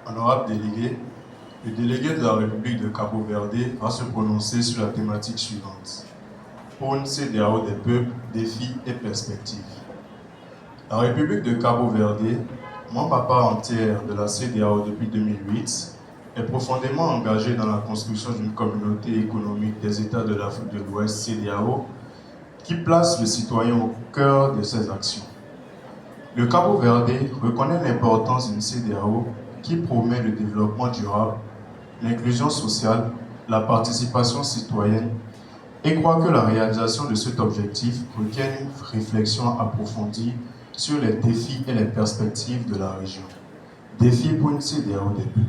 Honorable délégué, le délégué de la République de Cabo Verde va se prononcer sur la thématique suivante. Pour une CEDEAO des peuples, défis et perspectives. La République de Cabo Verde, membre à part entière de la CEDEAO depuis 2008, est profondément engagée dans la construction d'une communauté économique des États de l'Afrique de l'Ouest, CEDEAO, qui place le citoyen au cœur de ses actions. Le Cabo Verde reconnaît l'importance d'une CEDEAO qui promet le développement durable, l'inclusion sociale, la participation citoyenne et croit que la réalisation de cet objectif requiert une réflexion approfondie sur les défis et les perspectives de la région. Défis pour une CEDEAO des peuples.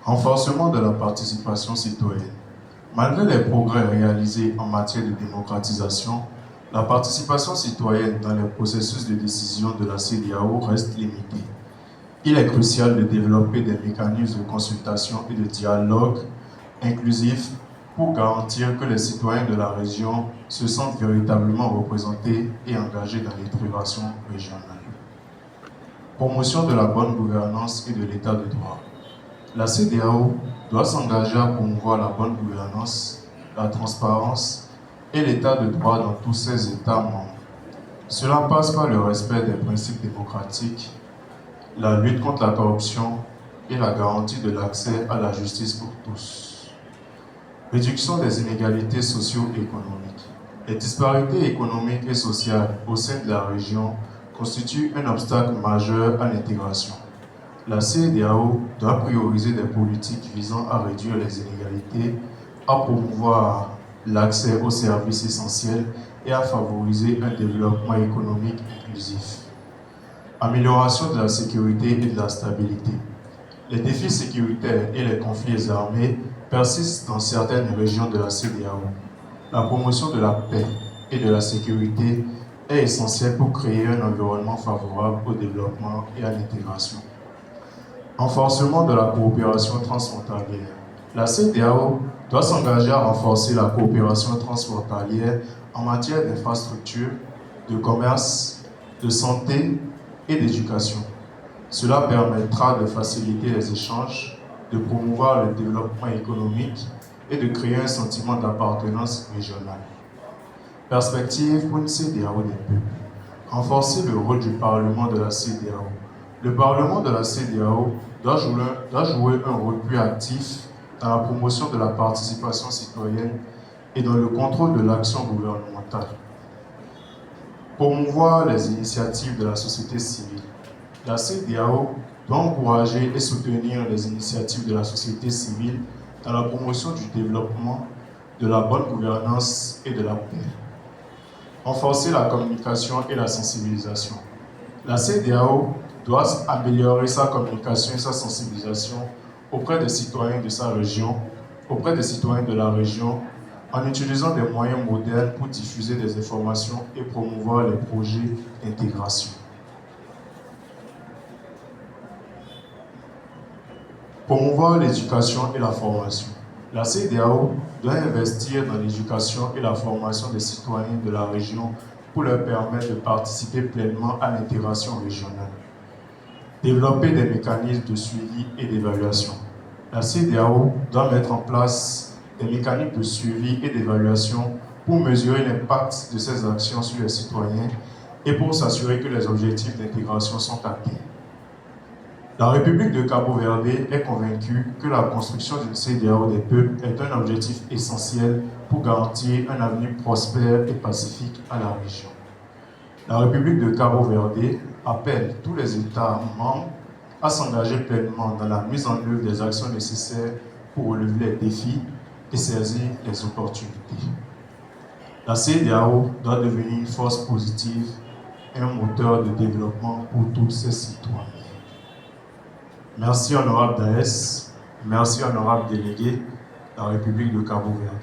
Renforcement de la participation citoyenne. Malgré les progrès réalisés en matière de démocratisation, la participation citoyenne dans les processus de décision de la CEDEAO reste limitée. Il est crucial de développer des mécanismes de consultation et de dialogue inclusifs pour garantir que les citoyens de la région se sentent véritablement représentés et engagés dans l'intégration régionale. Promotion de la bonne gouvernance et de l'état de droit. La CEDEAO doit s'engager à promouvoir la bonne gouvernance, la transparence et l'état de droit dans tous ses États membres. Cela passe par le respect des principes démocratiques, la lutte contre la corruption et la garantie de l'accès à la justice pour tous. Réduction des inégalités socio-économiques. Les disparités économiques et sociales au sein de la région constituent un obstacle majeur à l'intégration. La CEDEAO doit prioriser des politiques visant à réduire les inégalités, à promouvoir l'accès aux services essentiels et à favoriser un développement économique inclusif. Amélioration de la sécurité et de la stabilité. Les défis sécuritaires et les conflits armés persistent dans certaines régions de la CEDEAO. La promotion de la paix et de la sécurité est essentielle pour créer un environnement favorable au développement et à l'intégration. Renforcement de la coopération transfrontalière. La CEDEAO doit s'engager à renforcer la coopération transfrontalière en matière d'infrastructures, de commerce, de santé et d'éducation. Cela permettra de faciliter les échanges, de promouvoir le développement économique et de créer un sentiment d'appartenance régionale. Perspective pour une CEDEAO des peuples. Renforcer le rôle du Parlement de la CEDEAO. Le Parlement de la CEDEAO doit jouer un rôle plus actif dans la promotion de la participation citoyenne et dans le contrôle de l'action gouvernementale. Promouvoir les initiatives de la société civile. La CEDEAO doit encourager et soutenir les initiatives de la société civile dans la promotion du développement, de la bonne gouvernance et de la paix. Renforcer la communication et la sensibilisation. La CEDEAO doit améliorer sa communication et sa sensibilisation auprès des citoyens de sa région, auprès des citoyens de la région, en utilisant des moyens modernes pour diffuser des informations et promouvoir les projets d'intégration. Promouvoir l'éducation et la formation. La CEDEAO doit investir dans l'éducation et la formation des citoyens de la région pour leur permettre de participer pleinement à l'intégration régionale. Développer des mécanismes de suivi et d'évaluation. La CEDEAO doit mettre en place des mécanismes de suivi et d'évaluation pour mesurer l'impact de ces actions sur les citoyens et pour s'assurer que les objectifs d'intégration sont atteints. La République de Cabo Verde est convaincue que la construction d'une CEDEAO des peuples est un objectif essentiel pour garantir un avenir prospère et pacifique à la région. La République de Cabo Verde appelle tous les États membres à s'engager pleinement dans la mise en œuvre des actions nécessaires pour relever les défis et saisir les opportunités. La CEDEAO doit devenir une force positive et un moteur de développement pour tous ses citoyens. Merci honorable Daes, merci honorable délégué de la République de Cabo Verde.